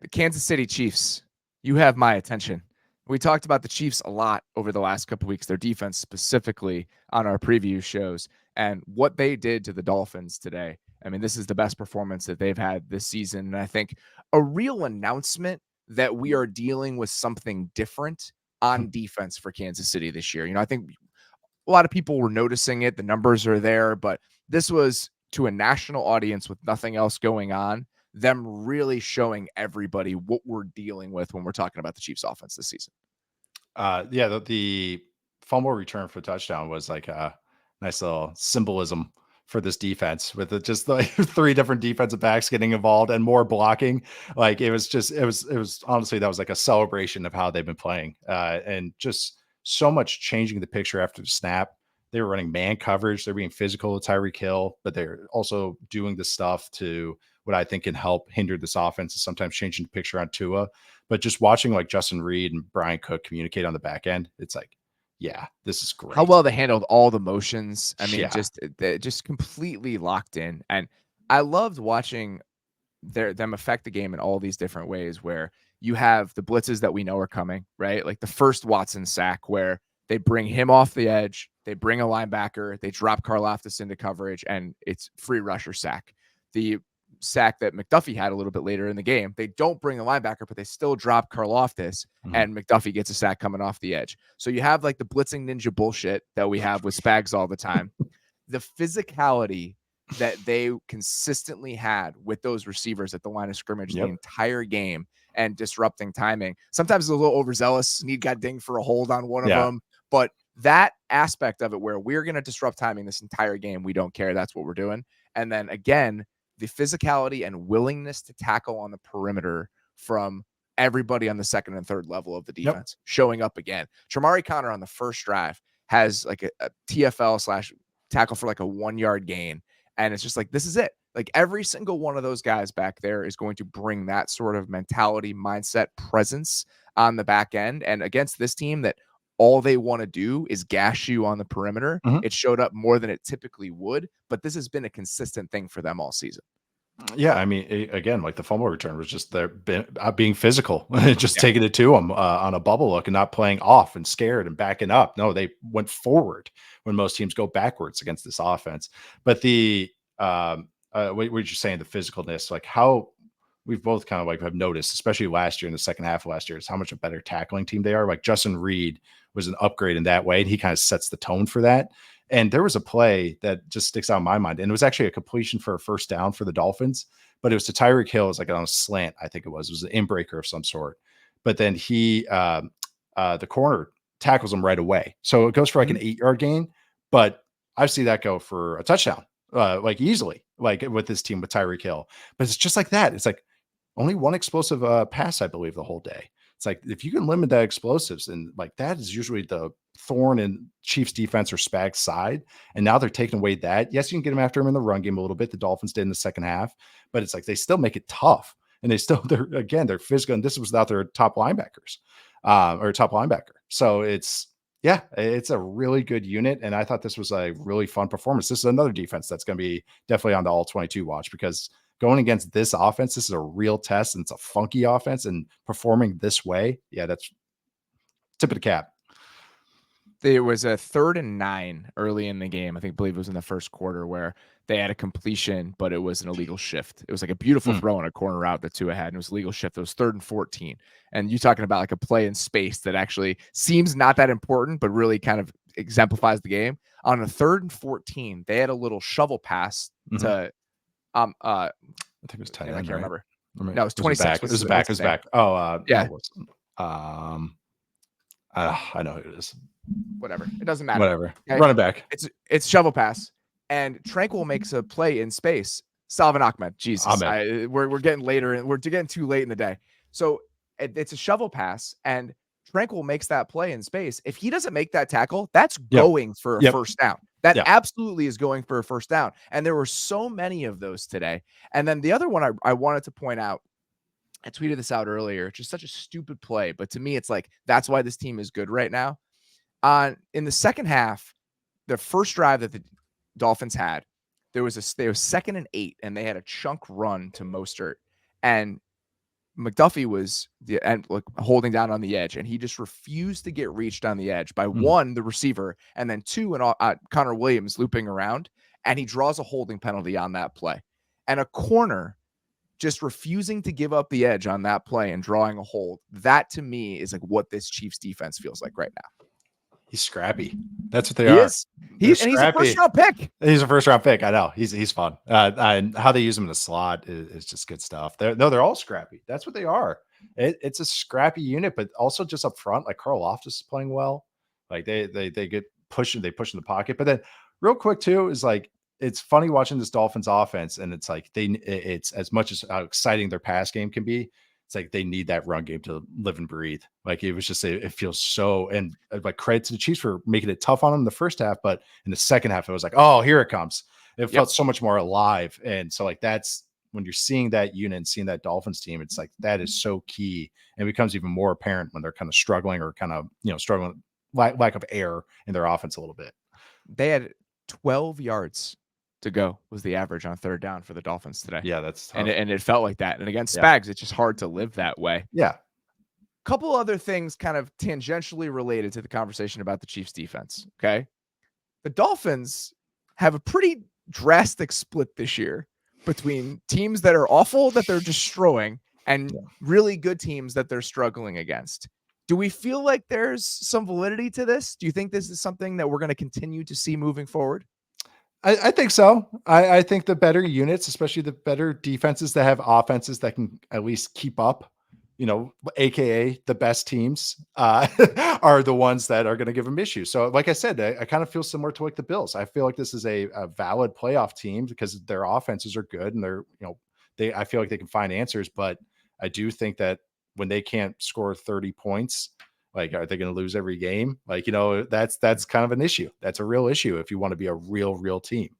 The Kansas City Chiefs, you have my attention. We talked about the Chiefs a lot over the last couple weeks, their defense specifically on our preview shows, and what they did to the Dolphins today. I mean, this is the best performance that they've had this season. And I think a real announcement that we are dealing with something different on defense for Kansas City this year. I think a lot of people were noticing it. The numbers are there, but this was to a national audience with nothing else going on, them really showing everybody what we're dealing with when we're talking about the Chiefs offense this season. Yeah, the fumble return for touchdown was like a nice little symbolism for this defense with just like three different defensive backs getting involved and more blocking. Like it was honestly, that was like a celebration of how they've been playing, and just so much changing the picture after the snap. They were running man coverage. They're being physical with Tyreek Hill, but they're also doing the stuff to what I think can help hinder this offense and sometimes changing the picture on Tua. But just watching like Justin Reed and Brian Cook communicate on the back end, it's like, yeah, this is How great. well they handled all the motions. I mean, Yeah. just completely locked in. And I loved watching them affect the game in all these different ways where you have the blitzes that we know are coming, right? Like the first Watson sack where they bring him off the edge, they bring a linebacker, they drop Karlaftis into coverage, and it's free rusher sack. The sack that McDuffie had a little bit later in the game, they don't bring the linebacker, but they still drop Karlaftis, and McDuffie gets a sack coming off the edge. So you have like the blitzing ninja bullshit that we have with Spags all the time. The physicality that they consistently had with those receivers at the line of scrimmage the entire game and disrupting timing. Sometimes it's a little overzealous. Snead got dinged for a hold on one of them. But that aspect of it where we're going to disrupt timing this entire game, we don't care. That's what we're doing. And then again, the physicality and willingness to tackle on the perimeter from everybody on the second and third level of the defense showing up again. Tramari Connor on the first drive has like a TFL / tackle for like a 1 yard gain. And it's just like, this is it. Like every single one of those guys back there is going to bring that sort of mentality, mindset, presence on the back end. And against this team that all they want to do is gash you on the perimeter, it showed up more than it typically would. But this has been a consistent thing for them all season. Yeah, I mean, again, like the fumble return was just there being physical, just taking it to them on a bubble look and not playing off and scared and backing up. No, they went forward when most teams go backwards against this offense. But what you're saying, the physicalness, like how we've both kind of like have noticed, especially last year in the second half of last year, is how much a better tackling team they are. Like Justin Reed was an upgrade in that way, and he kind of sets the tone for that. And there was a play that just sticks out in my mind. And it was actually a completion for a first down for the Dolphins, but it was to Tyreek Hill. It was like on a slant, I think it was. It was an inbreaker of some sort. But then the corner tackles him right away. So it goes for like an 8 yard gain, but I've seen that go for a touchdown, like easily, like with this team with Tyreek Hill. But it's just like that. It's like only one explosive pass, I believe, the whole day. It's like if you can limit that explosives, and like that is usually the thorn in Chiefs defense or Spags side. And now they're taking away that. Yes, you can get them after him in the run game a little bit. The Dolphins did in the second half, but it's like they still make it tough. And they're physical. And this was without their top linebackers or top linebacker. So it's a really good unit. And I thought this was a really fun performance. This is another defense that's going to be definitely on the all 22 watch, because going against this offense, this is a real test, and it's a funky offense, and performing this way. Yeah, that's tip of the cap. There was a 3rd and 9 early in the game. I believe it was in the first quarter where they had a completion, but it was an illegal shift. It was like a beautiful throw on a corner route that Tua had, and it was a legal shift. It was 3rd and 14. And you're talking about like a play in space that actually seems not that important, but really kind of exemplifies the game. On a 3rd and 14, they had a little shovel pass to I think it was tight end. I can't remember. Right? No, it was 26. It was back. Oh, yeah. I know who it is. Whatever. It doesn't matter. Whatever. Okay? Run it back. It's shovel pass. And Tranquil makes a play in space. Salvin Ahmed. Jesus. We're getting later, and we're getting too late in the day. So it's a shovel pass, and Tranquil makes that play in space. If he doesn't make that tackle, that's going for a first down. That absolutely is going for a first down. And there were so many of those today. And then the other one I wanted to point out, I tweeted this out earlier, just such a stupid play. But to me, it's like, that's why this team is good right now. In the second half, the first drive that the Dolphins had, they was 2nd and 8, and they had a chunk run to Mostert. And McDuffie was like holding down on the edge, and he just refused to get reached on the edge by Mhm. one, the receiver, and then two, and Connor Williams looping around, and he draws a holding penalty on that play. And a corner just refusing to give up the edge on that play and drawing a hold. That to me is like what this Chiefs defense feels like right now. He's scrappy. That's what they He are. is. They're He's a first scrappy. round pick. He's a first round pick. I know he's fun. And how they use him in the slot is just good stuff. They're all scrappy. That's what they are. It's a scrappy unit, but also just up front, like Carl Loftus is playing well. Like they get pushing, they push in the pocket. But then real quick too is like it's funny watching this Dolphins offense, and it's like it's as much as how exciting their pass game can be. It's like they need that run game to live and breathe. Like it was just it feels so, and like credit to the Chiefs for making it tough on them in the first half, but in the second half it was like, oh, here it comes. It Yep. felt so much more alive, and so like that's when you're seeing that unit and seeing that Dolphins team, it's like that is so key, and it becomes even more apparent when they're kind of struggling or kind of struggling lack of air in their offense a little bit. They had 12 yards to go was the average on third down for the Dolphins today. Yeah, that's tough. And it felt like that. And against Spags, it's just hard to live that way. Yeah. Couple other things kind of tangentially related to the conversation about the Chiefs defense. Okay. The Dolphins have a pretty drastic split this year between teams that are awful that they're destroying and really good teams that they're struggling against. Do we feel like there's some validity to this? Do you think this is something that we're going to continue to see moving forward? I think so. I think the better units, especially the better defenses that have offenses that can at least keep up, AKA the best teams, are the ones that are going to give them issues. So, like I said, I kind of feel similar to like the Bills. I feel like this is a valid playoff team because their offenses are good and I feel like they can find answers. But I do think that when they can't score 30 points, like, are they going to lose every game? Like, that's kind of an issue. That's a real issue if you want to be a real team.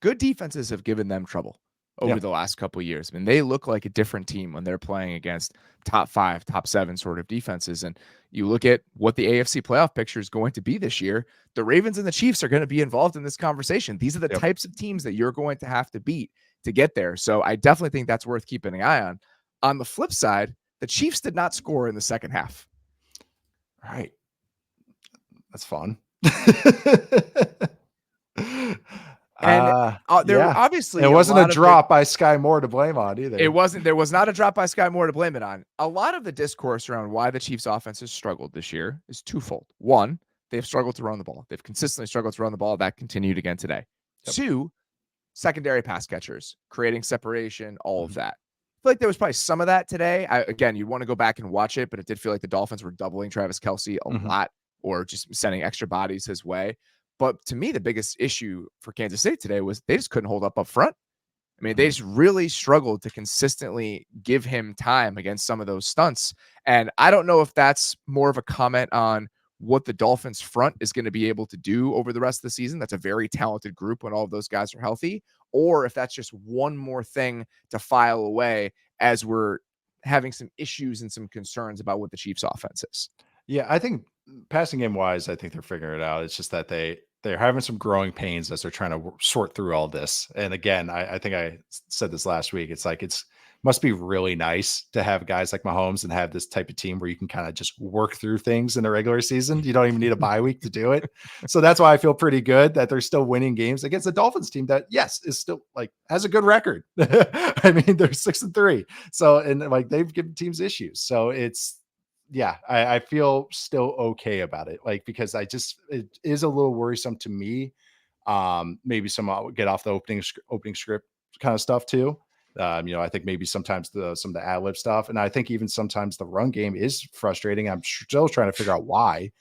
Good defenses have given them trouble over the last couple of years. I mean, they look like a different team when they're playing against top 5, top 7 sort of defenses. And you look at what the AFC playoff picture is going to be this year. The Ravens and the Chiefs are going to be involved in this conversation. These are the types of teams that you're going to have to beat to get there. So I definitely think that's worth keeping an eye on. On the flip side, the Chiefs did not score in the second half. All right. That's fun. And obviously it wasn't a drop by Sky Moore to blame on either. It wasn't. There was not a drop by Sky Moore to blame it on. A lot of the discourse around why the Chiefs offense has struggled this year is twofold. One, they've struggled to run the ball. They've consistently struggled to run the ball. That continued again today. Yep. Two, secondary pass catchers, creating separation, all of that. I feel like there was probably some of that today. Again, you'd want to go back and watch it, but it did feel like the Dolphins were doubling Travis Kelce a lot or just sending extra bodies his way. But to me, the biggest issue for Kansas City today was they just couldn't hold up front. I mean, they just really struggled to consistently give him time against some of those stunts. And I don't know if that's more of a comment on what the Dolphins front is going to be able to do over the rest of the season. That's a very talented group when all of those guys are healthy, or if that's just one more thing to file away as we're having some issues and some concerns about what the Chiefs offense is. Yeah, I think passing game wise, I think they're figuring it out. It's just that they're having some growing pains as they're trying to sort through all this. And again, I think I said this last week. It's like must be really nice to have guys like Mahomes and have this type of team where you can kind of just work through things in the regular season. You don't even need a bye week to do it. So that's why I feel pretty good that they're still winning games against the Dolphins team that, yes, is still like has a good record. I mean, they're 6-3. So, and like they've given teams issues. So I feel still okay about it. Like, because it is a little worrisome to me. Maybe some get off the opening script kind of stuff too. I think maybe sometimes some of the ad lib stuff, and I think even sometimes the run game is frustrating. I'm still trying to figure out why.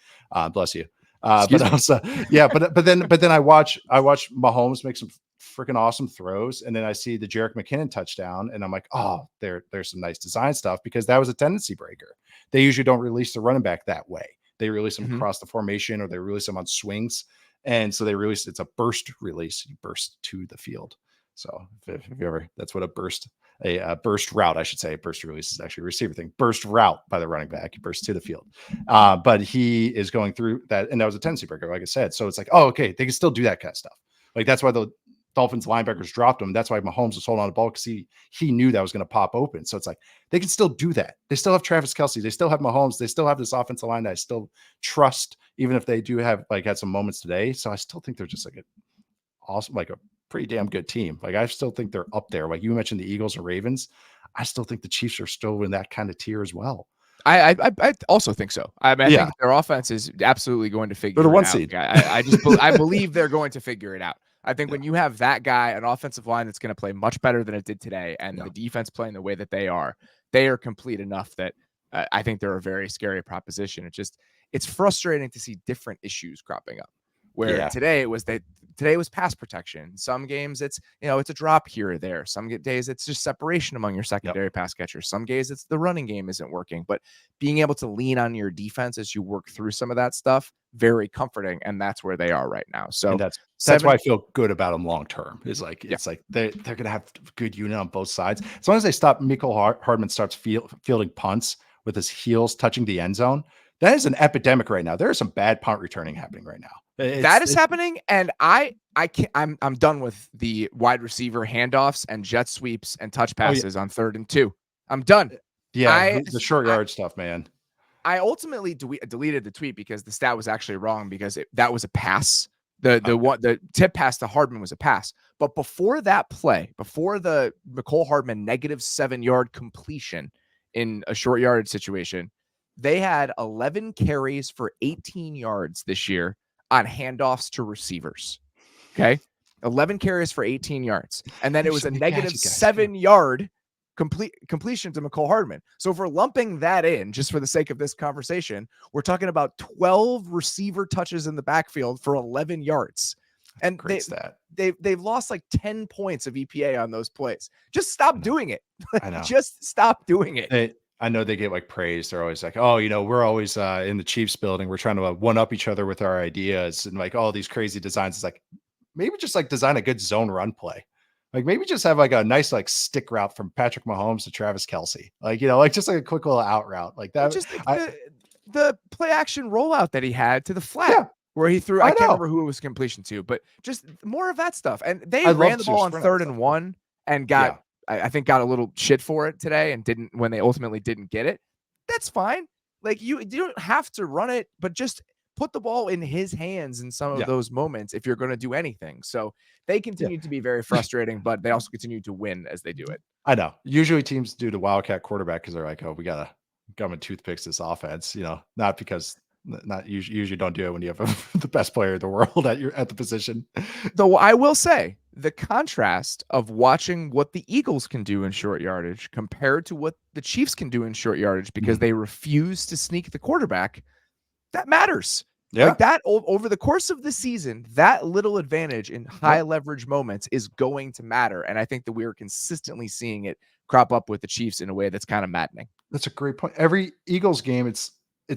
Bless you. But also, but then I watch Mahomes make some freaking awesome throws, and then I see the Jerick McKinnon touchdown, and I'm like, oh, there's some nice design stuff because that was a tendency breaker. They usually don't release the running back that way. They release them across the formation, or they release them on swings, and so it's a burst release. You burst to the field. So if you ever, that's what a burst route, I should say. Burst release is actually a receiver thing. Burst route by the running back. He bursts to the field. But he is going through that, and that was a tendency breaker, like I said. So it's like, oh, okay, they can still do that kind of stuff. Like that's why the Dolphins linebackers dropped him. That's why Mahomes was holding on to the ball, because he knew that was going to pop open. So it's like they can still do that. They still have Travis Kelce. They still have Mahomes. They still have this offensive line that I still trust, even if they do have like had some moments today. So I still think they're just like awesome, like a pretty damn good team. Like I still think they're up there. Like you mentioned the Eagles or Ravens. I still think the Chiefs are still in that kind of tier as well. I also think so. I mean, I Yeah, think their offense is absolutely going to they're the figure it one out. seed. I believe they're going to figure it out. I think Yeah, when you have that guy, an offensive line that's going to play much better than it did today, and yeah, the defense playing the way that they are complete enough that I think they're a very scary proposition. It's frustrating to see different issues cropping up. Where yeah. today was pass protection. Some games it's it's a drop here or there. Some days it's just separation among your Yep. secondary pass catchers. Some days it's the running game isn't working. But being able to lean on your defense as you work through some of that stuff, very comforting. And that's where they are right now. And So that's why seven, I feel good about them long term. Is like yeah, it's like they're gonna have good unit on both sides. As long as they stop Hardman starts fielding punts with his heels touching the end zone, that is an epidemic right now. There is some bad punt returning happening right now. that is happening. And I can't I'm done with the wide receiver handoffs and jet sweeps and touch Oh yeah, passes on 3rd and 2. I'm done. yeah, I the short I yard stuff, man. I ultimately deleted the tweet because the stat was actually wrong because that was a pass. Okay. The tip pass to Hardman was a pass. But before that play, before the McCole Hardman -7-yard completion in a short yardage situation, they had 11 carries for 18 yards this year on handoffs to receivers. Okay. 11 carries for 18 yards. And then it There's was some a big gadget guys too. -7-yard completion to McCole Hardman. So if we're lumping that in just for the sake of this conversation, we're talking about 12 receiver touches in the backfield for 11 yards. That's a And great stat. they've lost like 10 points of EPA on those plays. Just stop I know. doing it. I know. Just stop doing it. I know they get like praised. They're always like, oh, we're always in the Chiefs building. We're trying to one up each other with our ideas and like all these crazy designs. It's like maybe just like design a good zone run play. Like maybe just have like a nice like stick route from Patrick Mahomes to Travis Kelce. Like, like just like a quick little out route like Or that. just like the play action rollout that he had to the flat Yeah, where he threw, I I can't know. remember who it was completion to, but just more of that stuff. And they I love ran the to ball on sprint out 3rd stuff. and 1 and Yeah. I think got a little shit for it today and didn't when they ultimately didn't get it. That's fine. Like you don't have to run it, but just put the ball in his hands in some of Yeah. those moments if you're going to do anything. So they Yeah. continue to be very frustrating, but they also continue to win as they do it. I know. Usually teams do the Wildcat quarterback because they're like, oh, we got to government toothpicks this offense, not because not usually don't do it when you have the best player in the world at the position. Though I will say the contrast of watching what the Eagles can do in short yardage compared to what the Chiefs can do in short yardage because Mhm. they refuse to sneak the quarterback, that matters. Yeah. Like that over the course of the season, that little advantage in high Yep. leverage moments is going to matter. And I think that we are consistently seeing it crop up with the Chiefs in a way that's kind of maddening. That's a great point. Every Eagles game, it's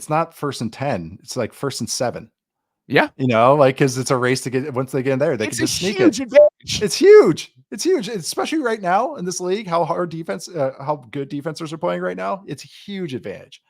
not 1st and 10. It's like 1st and 7. Yeah. Like because it's a race to get once they get in there, they can It's a just sneak it. huge advantage. It's huge. It's huge, especially right now in this league. How good defenses are playing right now. It's a huge advantage.